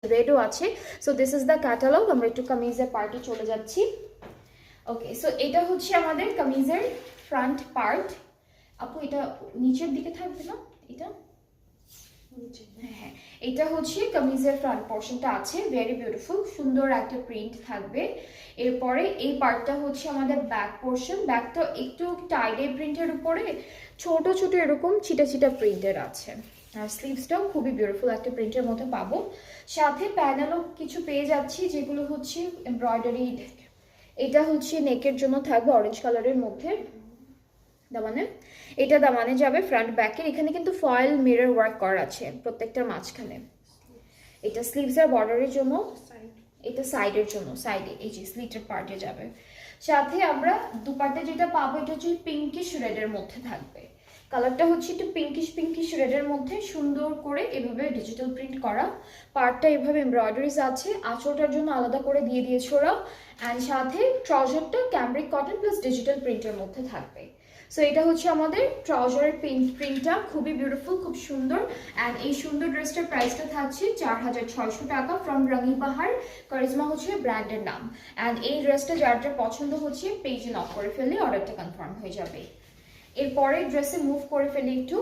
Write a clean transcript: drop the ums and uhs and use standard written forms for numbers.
রেডও আছে। So this is the catalogue. আমরা একটু কামিজের পার্টে চলে যাচ্ছি। ওকে, সো এটা হচ্ছে আমাদের কামিজের ফ্রন্ট পার্ট। আপু এটা নিচের দিকে থাকবে না? এটা হ্যাঁ, এটা হচ্ছে কামিজের ফ্রন্ট পোর্শনটা আছে, ভেরি বিউটিফুল, সুন্দর একটা প্রিন্ট থাকবে। এরপরে এই পার্টটা হচ্ছে আমাদের ব্যাক পোর্শন। ব্যাকটা একটু টাইডে প্রিন্টের উপরে ছোট ছোট এরকম ছিটা ছিটা প্রিন্টের আছে। আর স্লিভসটাও খুবই বিউটিফুল একটা প্রিন্টের মধ্যে পাবো। সাথে প্যানেলও কিছু পেয়ে যাচ্ছি, যেগুলো হচ্ছে এমব্রয়ডারি। এটা হচ্ছে নেকের জন্য থাকবে অরেঞ্জ কালারের মধ্যে দামানে। এটা দামানে যাবে ফ্রন্ট ব্যাকের। এখানে কিন্তু ফয়েল মিরর ওয়ার্ক করা আছে প্রত্যেকটার মাঝখানে। এটা স্লিভসের বর্ডারের জন্য, এটা সাইডের জন্য, সাইডে এই যে স্লিটের পার্টে যাবে। সাথে আমরা দুপাট্টা যেটা পাবো এটা হচ্ছে পিঙ্কিশ রেডের মধ্যে থাকবে। কালারটা হচ্ছে একটু পিঙ্কিশ রেডের মধ্যে সুন্দর করে এভাবে ডিজিটাল প্রিন্ট করা। পার্টটা এভাবে এমব্রয়ডারিজ আছে, আঁচলটার জন্য আলাদা করে দিয়ে দিয়েছে ওরা। অ্যান্ড সাথে ট্রাউজারটা ক্যামব্রিক কটন প্লাস ডিজিটাল প্রিন্টের মধ্যে থাকবে। সো এটা হচ্ছে আমাদের ট্রাউজারের প্রিন্টটা, খুবই বিউটিফুল, খুব সুন্দর। অ্যান্ড এই সুন্দর ড্রেসটার প্রাইসটা থাকছে 4600 টাকা ফ্রম রঙিন পাহাড়। কারিজমা হচ্ছে ব্র্যান্ডের নাম। অ্যান্ড এই ড্রেসটা যার যার পছন্দ হচ্ছে পেজে নক করে ফেললে অর্ডারটা কনফার্ম হয়ে যাবে। এরপরে ড্রেসে মুভ করে ফেলি একটু।